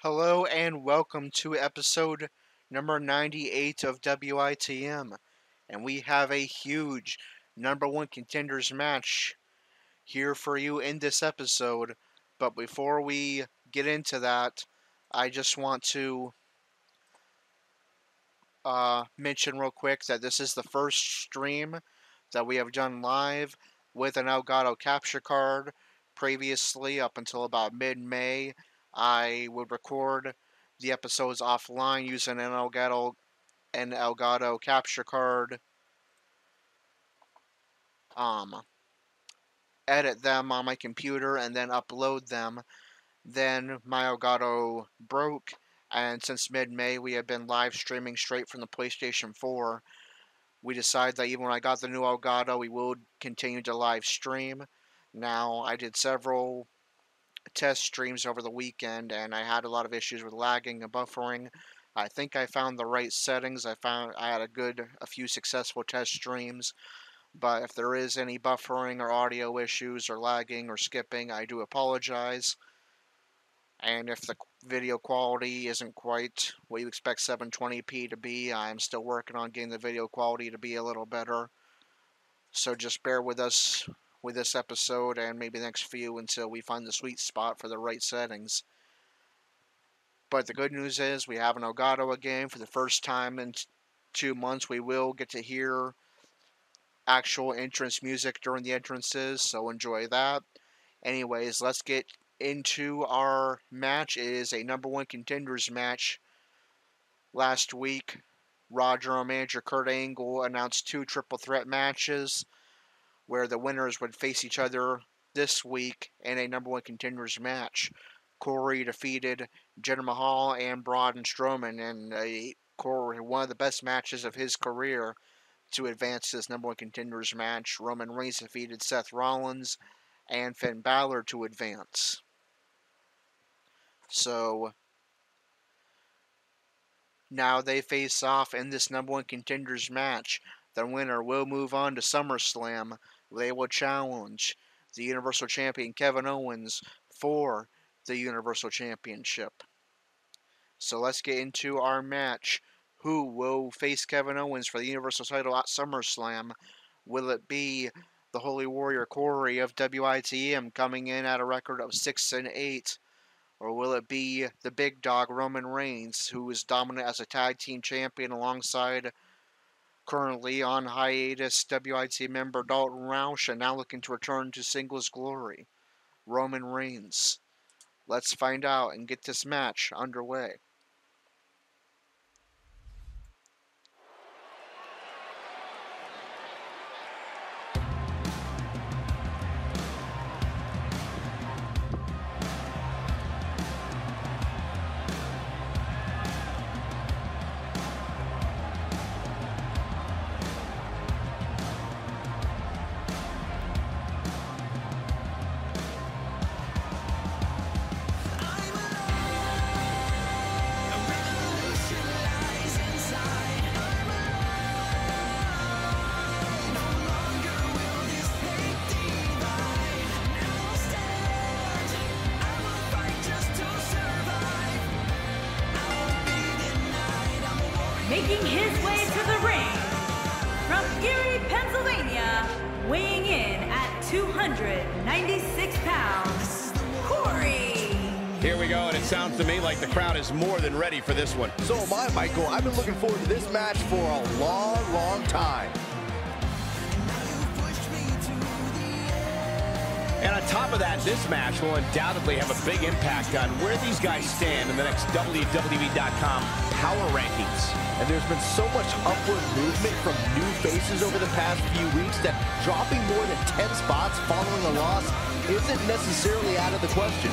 Hello and welcome to episode number 98 of WITM. And we have a huge number one contenders match here for you in this episode. But before we get into that, I just want to mention real quick that this is the first stream that we have done live with an Elgato capture card. Previously, up until about mid-May, I would record the episodes offline using an Elgato capture card, edit them on my computer, and then upload them. Then my Elgato broke, and since mid-May we have been live streaming straight from the PlayStation 4. We decided that even when I got the new Elgato, we would continue to live stream. Now, I did several test streams over the weekend, and I had a lot of issues with lagging and buffering. I think I found the right settings. I had a few successful test streams, but if there is any buffering or audio issues or lagging or skipping, I do apologize. And if the video quality isn't quite what you expect 720p to be, I'm still working on getting the video quality to be a little better. So just bear with us with this episode and maybe the next few until we find the sweet spot for the right settings. But the good news is we have an Elgato again. For the first time in 2 months, we will get to hear actual entrance music during the entrances, so enjoy that. Anyways, let's get into our match. It is a number one contenders match. Last week, Raw General Manager Kurt Angle announced 2 triple threat matches where the winners would face each other this week in a number one contenders match. Corey defeated Jinder Mahal and Braun Strowman in one of the best matches of his career to advance this number one contenders match. Roman Reigns defeated Seth Rollins and Finn Balor to advance. So now they face off in this number one contenders match. The winner will move on to SummerSlam. They will challenge the Universal Champion Kevin Owens for the Universal Championship. So let's get into our match. Who will face Kevin Owens for the Universal title at SummerSlam? Will it be the Holy Warrior Corey of WITM coming in at a record of 6-8? Or will it be the big dog Roman Reigns, who is dominant as a tag team champion alongside currently on hiatus WIT member Dalton Roush and now looking to return to singles glory? Roman Reigns. Let's find out and get this match underway. Making his way to the ring, from Erie, Pennsylvania, weighing in at 296 pounds, Corey. Here we go, and it sounds to me like the crowd is more than ready for this one. So am I, Michael. I've been looking forward to this match for a long, long time. And on top of that, this match will undoubtedly have a big impact on where these guys stand in the next WWE.com Power Rankings. And there's been so much upward movement from new faces over the past few weeks that dropping more than 10 spots following a loss isn't necessarily out of the question.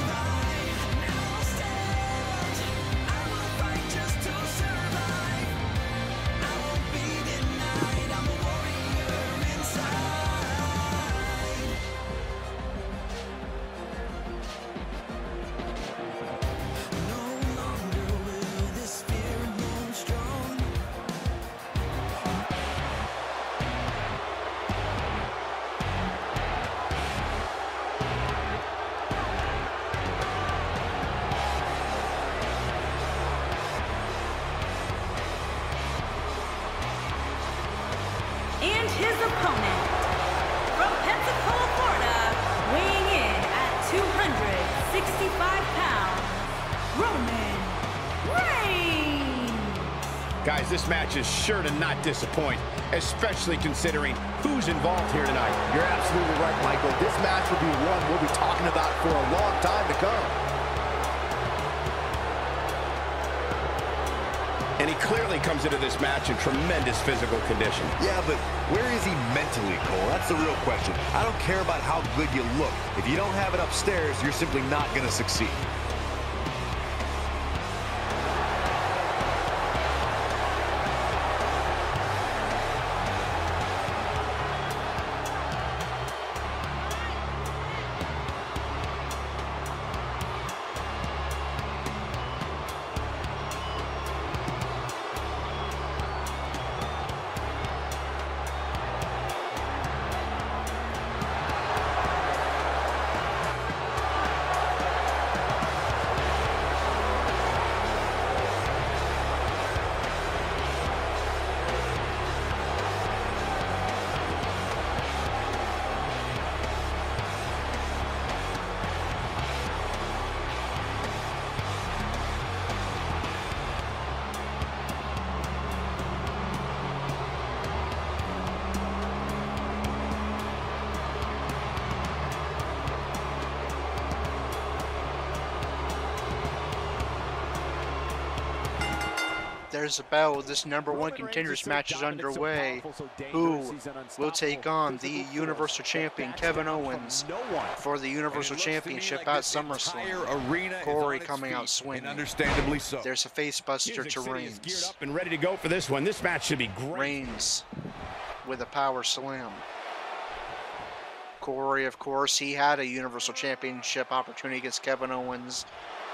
Guys, this match is sure to not disappoint, especially considering who's involved here tonight. You're absolutely right, Michael. This match will be one we'll be talking about for a long time to come. And he clearly comes into this match in tremendous physical condition. Yeah, but where is he mentally, Cole? That's the real question. I don't care about how good you look. If you don't have it upstairs, you're simply not going to succeed. There's a bell. This #1 Contenders match is underway. Who will take on the Universal Champion Kevin Owens for the Universal Championship at SummerSlam? Corey coming out swinging. Understandably so. There's a face buster to Reigns. Geared up and ready to go for this one. This match should be great. Reigns with a power slam. Corey, of course, he had a Universal Championship opportunity against Kevin Owens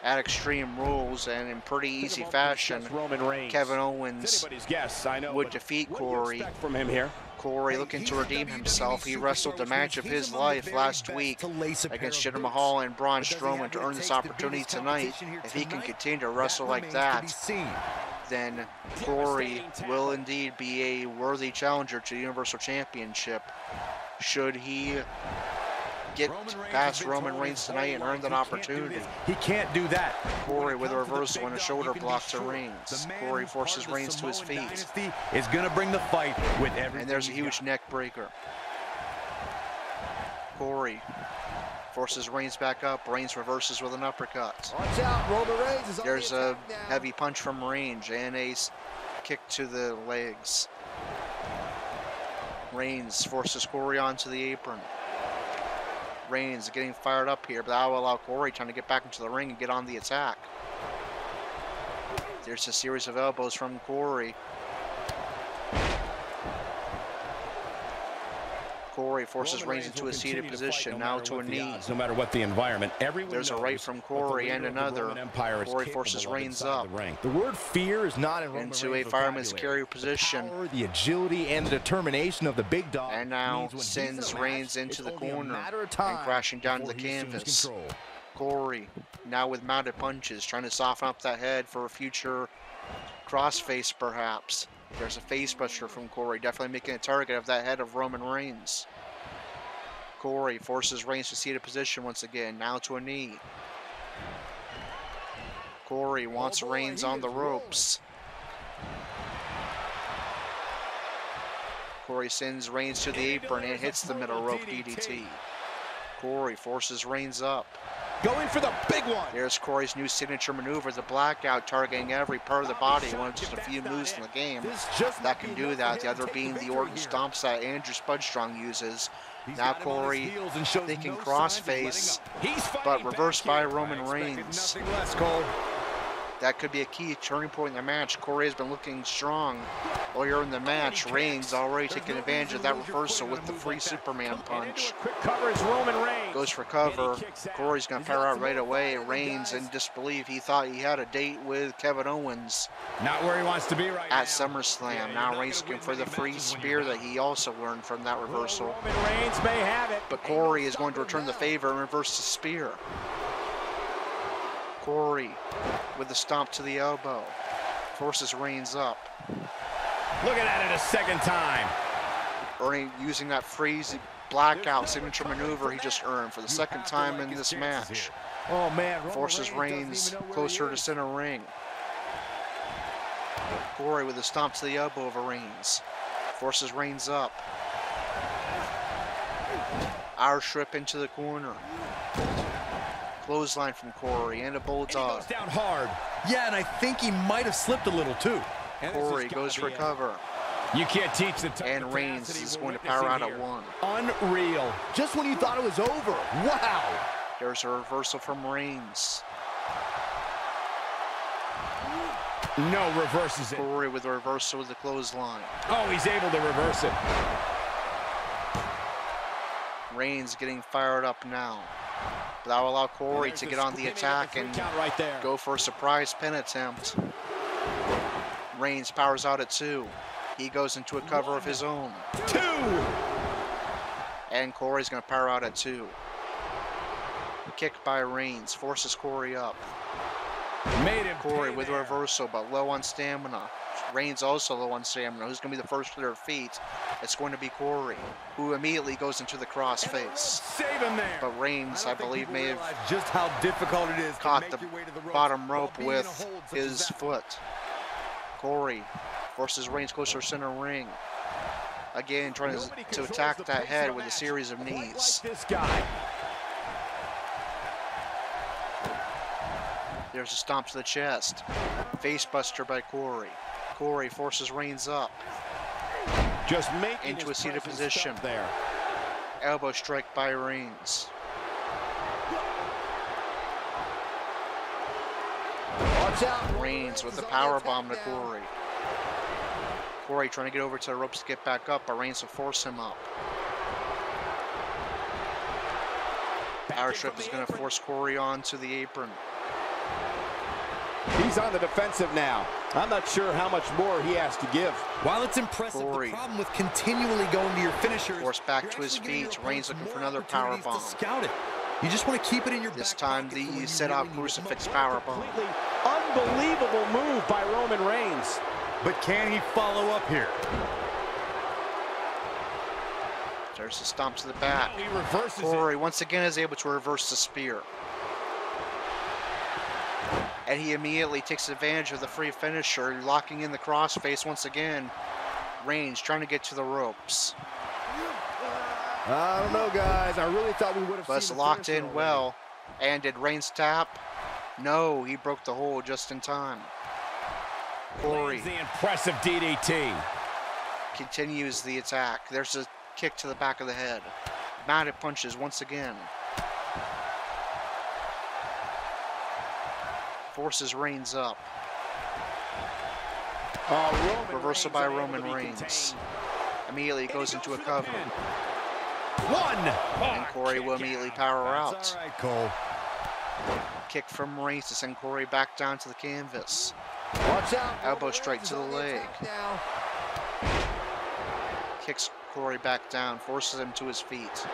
at Extreme Rules, and in pretty easy fashion, Kevin Owens would defeat Corey. From him here. Corey looking to redeem himself. He wrestled the match of his life last week against Jinder Mahal and Braun Strowman to earn this opportunity tonight. If he can continue to wrestle like that, then Corey will indeed be a worthy challenger to the Universal Championship. Should he get past Roman Reigns tonight and earn that opportunity? He can't do that. Corey with a reversal and a shoulder block to Reigns. Corey forces Reigns to his feet. Is going to bring the fight with everything. And there's a huge neck breaker. Corey forces Reigns back up. Reigns reverses with an uppercut. Watch out, Roman Reigns is on There's the a attack now. heavy punch from Reigns and a kick to the legs. Reigns forces Corey onto the apron. Reigns getting fired up here, but that will allow Corey time to get back into the ring and get on the attack. There's a series of elbows from Corey. Corey forces Reigns into a seated position, now to a knee. No matter what the environment, There's a right from Corey and another. Corey forces Reigns up The word fear is not in Roman into a Reigns' fireman's vocabulary. carry position. Power, the agility and the determination of the big dog. And now means when he's sends in a Reigns match, into it's the only a corner matter of and time crashing down to the before he assumes canvas. control. Corey now with mounted punches, trying to soften up that head for a future crossface perhaps. There's a face buster from Corey, definitely making a target of that head of Roman Reigns. Corey forces Reigns to seated position once again, now to a knee. Corey wants Reigns on the ropes. Corey sends Reigns to the apron and hits the middle rope DDT. Corey forces Reigns up. Going for the big one. There's Corey's new signature maneuver, the blackout, targeting every part of the body. One of just a few moves in the game that can do that. The other being the Orton stomps that Andrew Spudstrong uses. Now Corey thinking crossface, but reversed by Roman Reigns. Nothing less, Cole. That could be a key turning point in the match. Corey has been looking strong earlier in the match. Reigns already taking advantage of that reversal with the free Superman punch. Quick cover is Roman Reigns. Goes for cover. Corey's going to power out right away. Reigns in disbelief. He thought he had a date with Kevin Owens Not where he wants to be right now. at SummerSlam. Now Reigns looking for the free spear that he also learned from that reversal. Roman Reigns may have it. But Corey is going to return the favor and reverse the spear. Corey with the stomp to the elbow. Forces Reigns up. Looking at it a second time. Using that freeze blackout signature maneuver he just earned for the second time in this match. Oh man, Roman Forces Reigns closer to center ring. Corey with a stomp to the elbow of Reigns. Forces Reigns up. Irish whip into the corner. Clothesline from Corey and a bulldog. Goes down hard. Yeah, and I think he might have slipped a little too. Corey goes for cover. You can't teach the And Reigns is going to power out at 1. Unreal. Just when you thought it was over. Wow. There's a reversal from Reigns. No, reverses it. Corey with a reversal with the clothesline. Oh, he's able to reverse it. Reigns getting fired up now. But that will allow Corey to get on the attack and right there. go for a surprise pin attempt. Reigns powers out at 2. He goes into a cover of his own. 2. And Corey's going to power out at 2. Kick by Reigns forces Corey up. Made him Corey with a reversal, but low on stamina. Reigns also low on stamina. Who's going to be the first to their feet? It's going to be Corey, who immediately goes into the crossface. Save him there. But Reigns, I believe, may have just how difficult it is caught the bottom rope with his foot. Corey forces Reigns closer to center ring. Again, trying to attack that head with a series of knees. This guy. There's a stomp to the chest. Facebuster by Corey. Corey forces Reigns up. Just making into a seated position. There. Elbow strike by Reigns. Watch out. Reigns with the power bomb to Corey. Corey trying to get over to the ropes to get back up, but Reigns will force him up. Irish whip is going to force Corey onto the apron. He's on the defensive now. I'm not sure how much more he has to give. While it's impressive, Corey. the problem with continually going to your finisher Forced back to his feet. Reigns looking for another power bomb. Scout it. You just want to keep it in your This back time pocket for when the you set-out really need it the crucifix most. power bomb. Unbelievable move by Roman Reigns. But can he follow up here? There's a stomp to the back. He reverses Corey once again is able to reverse the spear. And he immediately takes advantage of the free finisher, locking in the crossface once again. Reigns trying to get to the ropes. I don't know, guys. I really thought we would have But seen it's locked in well. And did Reigns tap? No, he broke the hold just in time. Corey The impressive DDT. continues the attack. There's a kick to the back of the head. Mounted punches once again. Forces Reigns up. Reversal by Roman Reigns. Immediately goes into a cover. And Corey will immediately power out. All right, Cole. Kick from Reigns to send Corey back down to the canvas. Watch out. Elbow strike to the leg. Kicks Corey back down, forces him to his feet.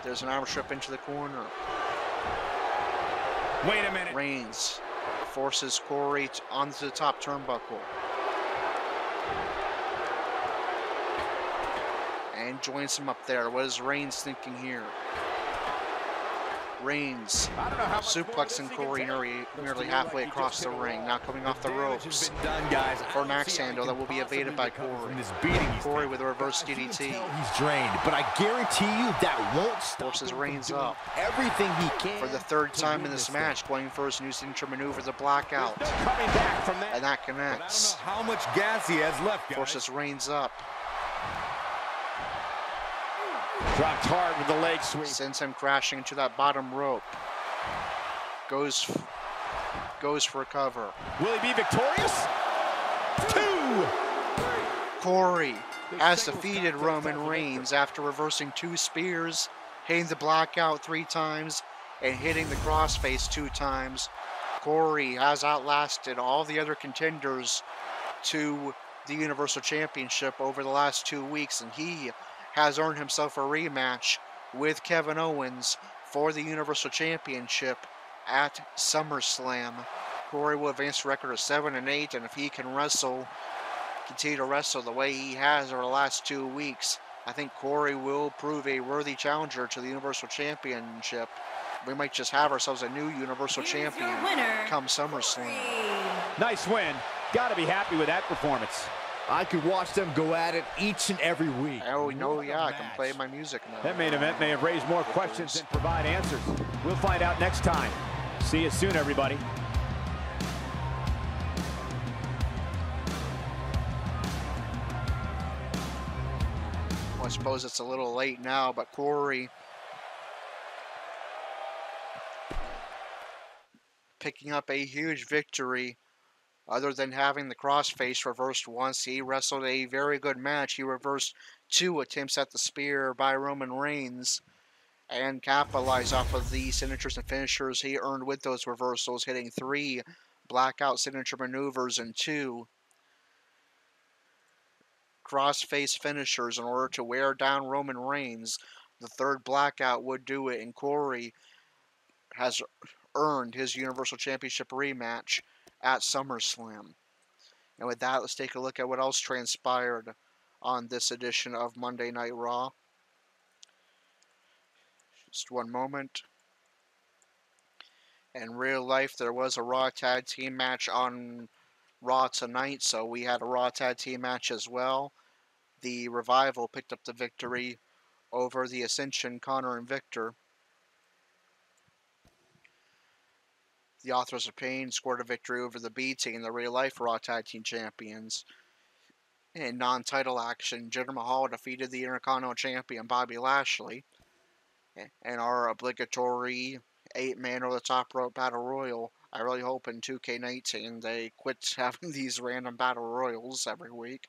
There's an arm strip into the corner. Wait a minute. Reigns forces Corey onto the top turnbuckle. And joins him up there. What is Reigns thinking here? Reigns suplexing Corey nearly halfway across the ring. Now coming off the ropes for an axe handle that will be evaded by Corey. Corey with a reverse DDT. He's drained, but I guarantee you that won't stop. Forces Reigns up. Everything he can. For the third time in this match, going for his new signature maneuver, the blackout. Coming back from that. And that connects. How much gas he has left, guys. Forces Reigns up. Dropped hard with the leg sweep. Sends him crashing into that bottom rope. Goes for a cover. Will he be victorious? 2. Corey has defeated Roman Reigns after reversing 2 spears, hitting the blackout 3 times, and hitting the crossface 2 times. Corey has outlasted all the other contenders to the Universal Championship over the last 2 weeks, and he has earned himself a rematch with Kevin Owens for the Universal Championship at SummerSlam. Corey will advance the record of 7-8, and if he can continue to wrestle the way he has over the last 2 weeks, I think Corey will prove a worthy challenger to the Universal Championship we might just have ourselves a new Universal Champion come SummerSlam. Nice win. Got to be happy with that performance. I could watch them go at it each and every week. Oh, no, yeah, I can play my music now. That main event may have raised more questions than provide answers. We'll find out next time. See you soon, everybody. Well, I suppose it's a little late now, but Corey picking up a huge victory. Other than having the crossface reversed once, he wrestled a very good match. He reversed 2 attempts at the spear by Roman Reigns and capitalized off of the signatures and finishers he earned with those reversals, hitting 3 blackout signature maneuvers and 2 crossface finishers in order to wear down Roman Reigns. The 3rd blackout would do it, and Corey has earned his Universal Championship rematch at SummerSlam. And with that, let's take a look at what else transpired on this edition of Monday Night Raw. Just one moment. In real life, there was a Raw Tag Team match on Raw tonight, so we had a Raw Tag Team match as well. The Revival picked up the victory over the Ascension, Connor and Victor. The Authors of Pain scored a victory over the B Team, the real life Raw Tag Team Champions. In non-title action, Jinder Mahal defeated the Intercontinental Champion Bobby Lashley. And our obligatory 8-man over the top rope battle royal. I really hope in 2K19 they quit having these random battle royals every week.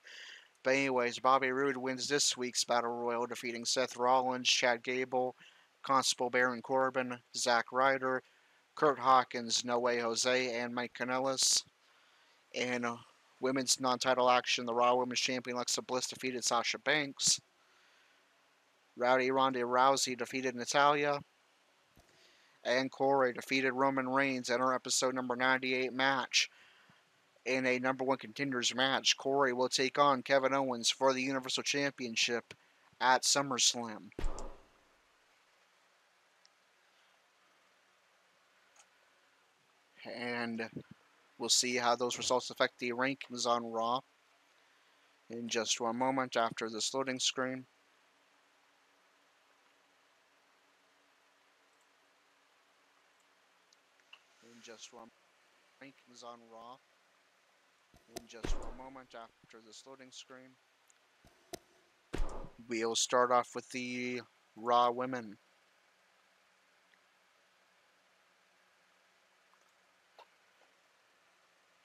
But anyways, Bobby Roode wins this week's battle royal, defeating Seth Rollins, Chad Gable, Constable Baron Corbin, Zack Ryder, Kurt Hawkins, No Way Jose, and Mike Kanellis. In women's non-title action, the Raw Women's Champion Alexa Bliss defeated Sasha Banks. Rowdy Ronda Rousey defeated Natalya. And Corey defeated Roman Reigns in our episode number 98 match. In a number 1 contenders match, Corey will take on Kevin Owens for the Universal Championship at SummerSlam. And we'll see how those results affect the rankings on Raw in just one moment after this loading screen. In just one rankings on Raw in just one moment after this loading screen. We'll start off with the Raw women.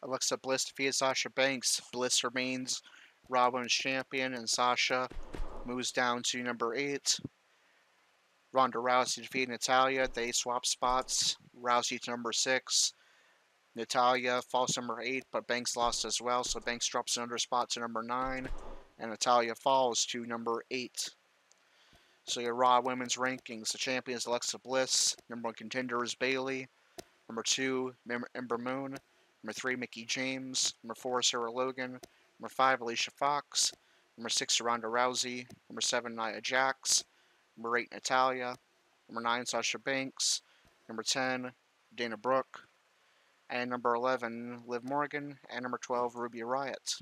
Alexa Bliss defeated Sasha Banks. Bliss remains Raw Women's Champion, and Sasha moves down to number 8. Ronda Rousey defeated Natalya. They swap spots. Rousey to number 6. Natalya falls to number 8, but Banks lost as well, so Banks drops another spot to number 9, and Natalya falls to number 8. So your Raw Women's rankings: the champion is Alexa Bliss. Number 1 contender is Bayley. Number 2, Ember Moon. Number 3, Mickie James. Number 4, Sarah Logan. Number 5, Alicia Fox. Number 6, Ronda Rousey. Number 7, Nia Jax. Number 8, Natalya. Number 9, Sasha Banks. Number 10, Dana Brooke. And number 11, Liv Morgan. And number 12, Ruby Riott.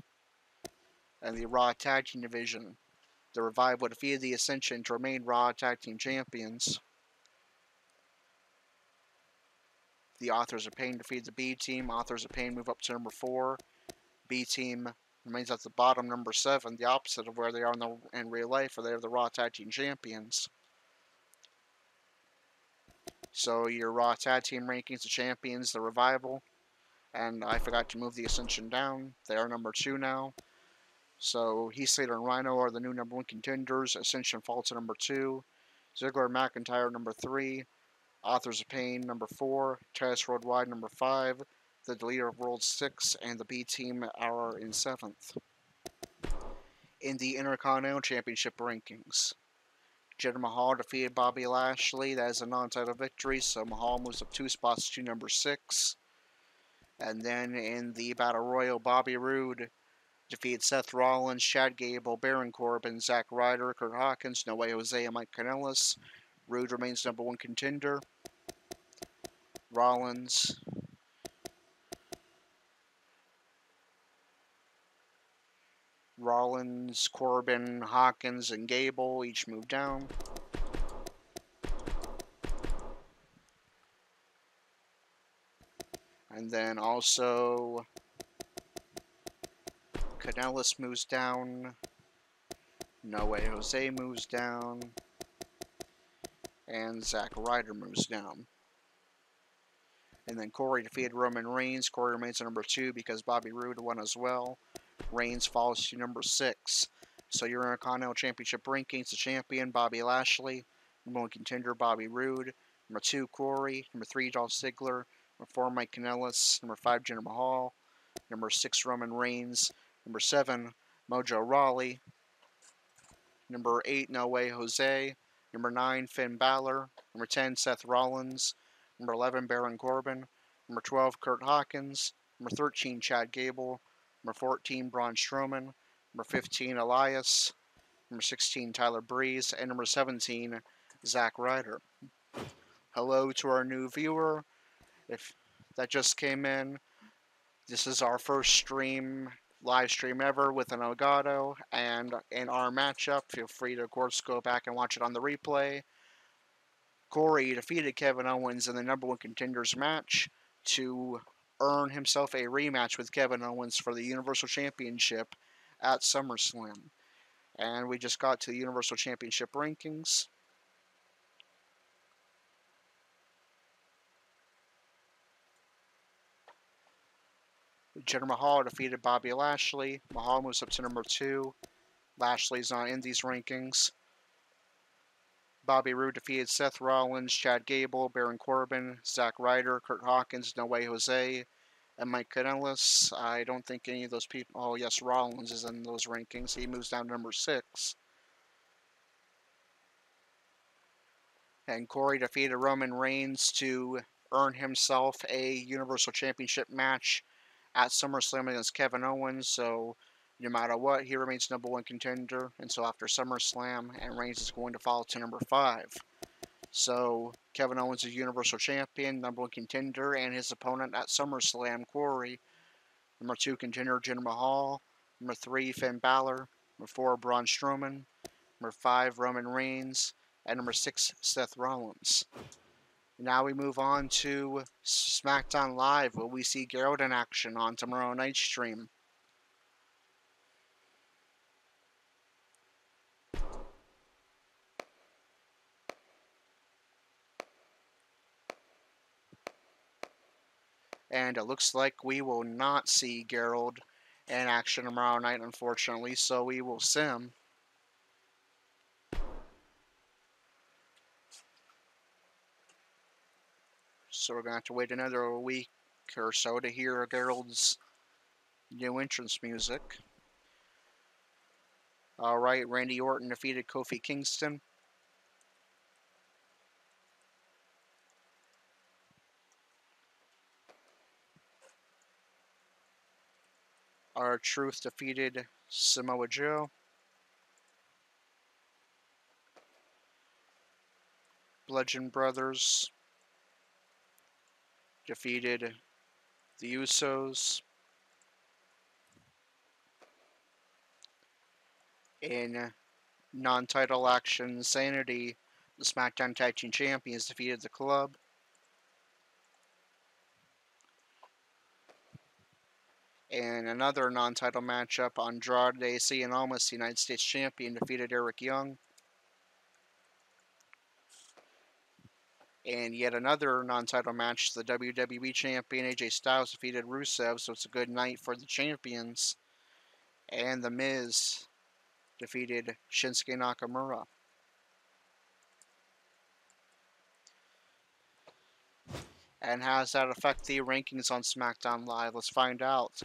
And the Raw Tag Team Division: the Revival defeated the Ascension to remain Raw Tag Team Champions. The Authors of Pain defeated the B Team. Authors of Pain move up to number 4. B Team remains at the bottom, number 7, the opposite of where they are in real life, where they are the Raw Tag Team Champions. So your Raw Tag Team rankings: the champions, the Revival, and I forgot to move the Ascension down. They are number 2 now. So Heath Slater and Rhino are the new number 1 contenders. Ascension fall to number 2. Ziggler and McIntyre number 3. Authors of Pain number 4. Test Worldwide number 5. The Deleter of Worlds 6, and the B Team are in 7th. In the Intercontinental Championship rankings: Jinder Mahal defeated Bobby Lashley. That is a non-title victory, so Mahal moves up 2 spots to number 6. And then in the Battle Royal, Bobby Roode defeated Seth Rollins, Chad Gable, Baron Corbin, Zack Ryder, Kurt Hawkins, No Way Jose, and Mike Kanellis. Roode remains number 1 contender. Rollins, Corbin, Hawkins, and Gable each move down. And then also Kanellis moves down. No Way Jose moves down. And Zack Ryder moves down. And then Corey defeated Roman Reigns. Corey remains at number 2 because Bobby Roode won as well. Reigns falls to number 6. So your Intercontinental Championship rankings: the champion, Bobby Lashley. Number 1 contender, Bobby Roode. Number 2, Corey. Number 3, Dolph Ziggler. Number 4, Mike Kanellis. Number 5, Jinder Mahal. Number 6, Roman Reigns. Number 7, Mojo Rawley. Number 8, No Way Jose. Number 9, Finn Balor. Number 10, Seth Rollins. Number 11, Baron Corbin. Number 12, Kurt Hawkins. Number 13, Chad Gable. Number 14, Braun Strowman. Number 15, Elias. Number 16, Tyler Breeze. And number 17, Zack Ryder. Hello to our new viewer. If that just came in, this is our first live stream ever with an Elgato, and in our matchup, feel free to, of course, go back and watch it on the replay. Corey defeated Kevin Owens in the number 1 contenders match to earn himself a rematch with Kevin Owens for the Universal Championship at SummerSlam. And we just got to the Universal Championship rankings. Jinder Mahal defeated Bobby Lashley. Mahal moves up to number 2. Lashley's not in these rankings. Bobby Roode defeated Seth Rollins, Chad Gable, Baron Corbin, Zack Ryder, Kurt Hawkins, No Way Jose, and Mike Kanellis. I don't think any of those people... Oh, yes, Rollins is in those rankings. He moves down to number 6. And Corey defeated Roman Reigns to earn himself a Universal Championship match at SummerSlam against Kevin Owens. So no matter what, he remains number 1 contender until after SummerSlam, and Reigns is going to fall to number 5. So Kevin Owens is Universal Champion, number 1 contender, and his opponent at SummerSlam, Corey. Number 2 contender, Jinder Mahal. Number 3, Finn Balor. Number 4, Braun Strowman. Number 5, Roman Reigns. And number 6, Seth Rollins. Now we move on to SmackDown Live, where we see Gerald in action on tomorrow night's stream. And it looks like we will not see Gerald in action tomorrow night, unfortunately, so we will sim. So we're going to have to wait another week or so to hear Gerald's new entrance music. Alright, Randy Orton defeated Kofi Kingston. R-Truth defeated Samoa Joe. Bludgeon Brothers defeated the Usos. In non-title action, Sanity, the SmackDown Tag Team Champions, defeated the Club. In another non-title matchup, Andrade Cien Almas, the United States Champion, defeated Eric Young. And yet another non-title match, the WWE Champion AJ Styles defeated Rusev, so it's a good night for the champions. And The Miz defeated Shinsuke Nakamura. And how does that affect the rankings on SmackDown Live? Let's find out.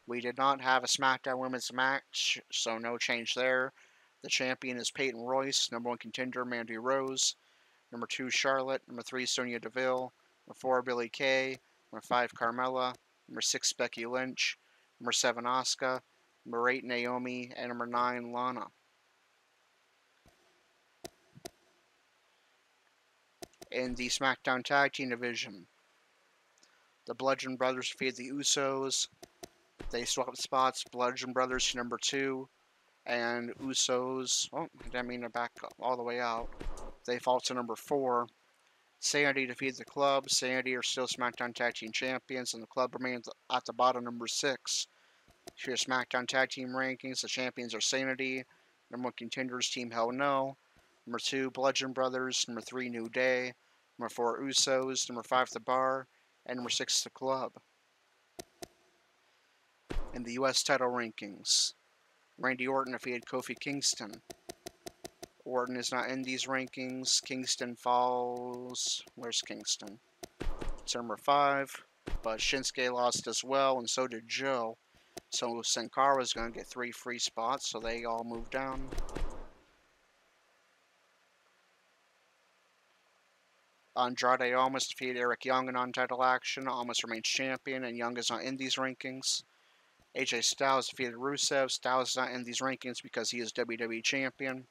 We did not have a SmackDown Women's match, so no change there. The champion is Peyton Royce. Number 1 contender, Mandy Rose. Number 2, Charlotte. Number 3, Sonya Deville. Number 4, Billie Kay. Number 5, Carmella. Number 6, Becky Lynch. Number 7, Asuka. Number 8, Naomi. And number 9, Lana. In the SmackDown Tag Team division, The Bludgeon Brothers defeated the Usos. They swapped spots. Bludgeon Brothers to number 2. And Usos, oh, I didn't mean to back all the way out. They fall to number 4. Sanity defeated the Club. Sanity are still SmackDown Tag Team Champions, and the Club remains at the bottom, number 6. For your SmackDown Tag Team rankings, the champions are Sanity. Number 1 Contenders, Team Hell No. Number 2, Bludgeon Brothers. Number 3, New Day. Number 4, Usos. Number 5, The Bar. And number 6, The Club. In the U.S. title rankings, Randy Orton defeated Kofi Kingston. Orton is not in these rankings. Kingston falls... Where's Kingston? It's number 5. But Shinsuke lost as well, and so did Joe. So Sin Cara is going to get 3 free spots, so they all move down. Andrade Almas defeated Eric Young in non-title action. Almas remains champion, and Young is not in these rankings. AJ Styles defeated Rusev. Styles is not in these rankings because he is WWE champion.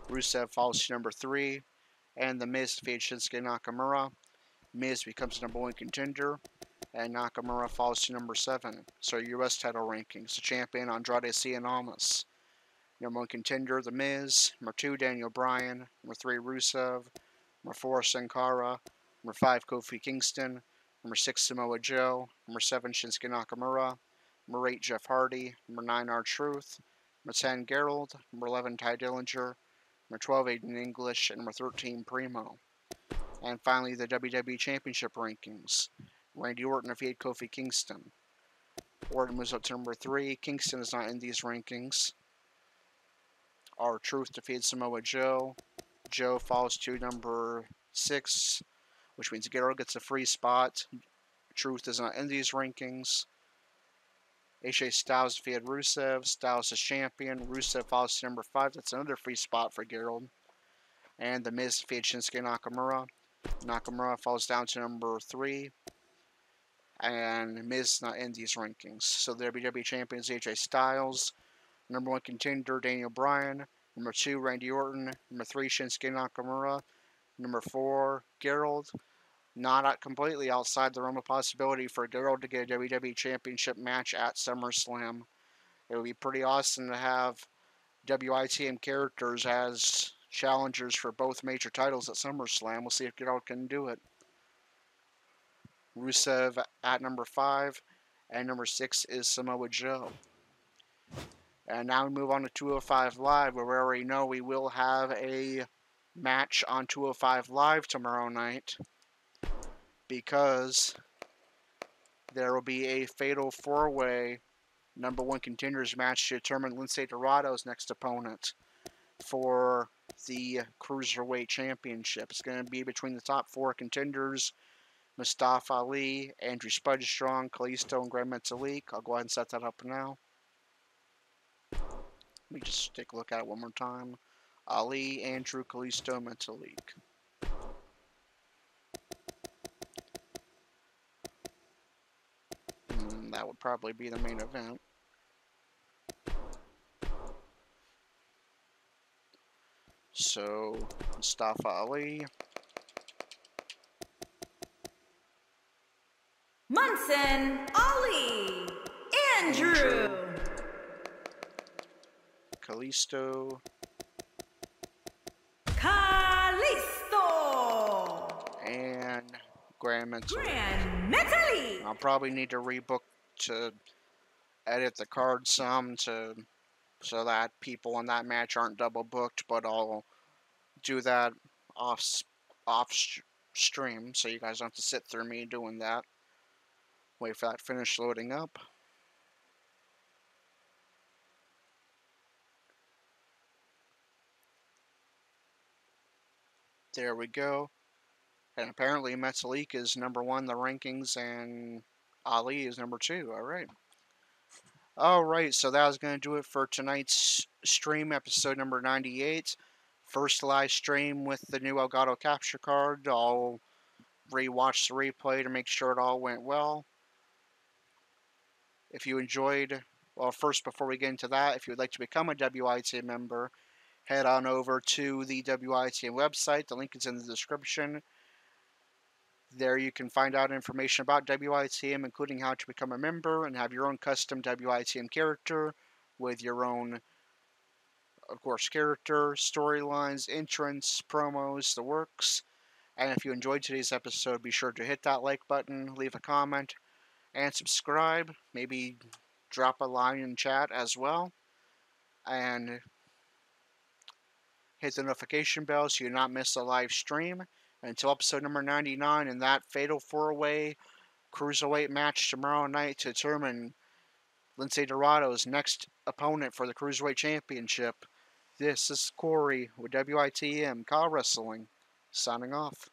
Rusev falls to number 3. And The Miz defeated Shinsuke Nakamura. Miz becomes number 1 contender. And Nakamura falls to number 7. So U.S. title rankings. The champion, Andrade Cien Almas. Number 1 contender, The Miz. Number 2, Daniel Bryan. Number 3, Rusev. Number 4, Sin Cara. Number 5, Kofi Kingston. Number 6, Samoa Joe. Number 7, Shinsuke Nakamura. Number 8, Jeff Hardy. Number 9, R-Truth. Number 10, Gerald. Number 11, Ty Dillinger. Number 12, Aiden English. And number 13, Primo. And finally, the WWE Championship rankings. Randy Orton defeated Kofi Kingston. Orton moves up to number 3. Kingston is not in these rankings. R-Truth defeated Samoa Joe. Joe falls to number 6, which means Gerald gets a free spot. Truth is not in these rankings. AJ Styles defeated Rusev. Styles is champion. Rusev falls to number 5. That's another free spot for Gerald. And The Miz defeated Shinsuke Nakamura. Nakamura falls down to number 3. And Miz is not in these rankings. So the WWE champion is AJ Styles. Number 1 contender, Daniel Bryan. Number 2, Randy Orton. Number 3, Shinsuke Nakamura. Number 4, Gerald. Not completely outside the realm of possibility for Gerald to get a WWE Championship match at SummerSlam. It would be pretty awesome to have WITM characters as challengers for both major titles at SummerSlam. We'll see if Gerald can do it. Rusev at number 5, and number 6 is Samoa Joe. And now we move on to 205 Live, where we already know we will have a match on 205 Live tomorrow night, because there will be a fatal 4-way number 1 contenders match to determine Lince Dorado's next opponent for the Cruiserweight Championship. It's going to be between the top 4 contenders, Mustafa Ali, Andrew Spudge Strong, Kalisto, and Grand Metalik. I'll go ahead and set that up now. Let me just take a look at it one more time. Ali, Andrew, Kalisto, Metalik. That would probably be the main event. So, Mustafa Ali. Munson, Ali, Andrew. Kalisto. Kalisto. And Grand Metalik. Grand Metalik. I'll probably need to rebook to edit the card some so that people in that match aren't double booked, but I'll do that off stream so you guys don't have to sit through me doing that. Wait for that to finish loading up. There we go. And apparently Metalik is number 1 in the rankings and Ali is number 2. Alright. Alright, so that was going to do it for tonight's stream, episode number 98. First live stream with the new Elgato capture card. I'll rewatch the replay to make sure it all went well. If you enjoyed, well, first before we get into that, if you would like to become a WITM member, head on over to the WITM website. The link is in the description. There you can find out information about WITM, including how to become a member and have your own custom WITM character with your own, of course, character, storylines, entrance, promos, the works. And if you enjoyed today's episode, be sure to hit that like button, leave a comment, and subscribe. Maybe drop a line in chat as well. And hit the notification bell so you do not miss a live stream. Until episode number 99 and that fatal 4-way Cruiserweight match tomorrow night to determine Lince Dorado's next opponent for the Cruiserweight Championship. This is Corey with WITM Kyle Wrestling, signing off.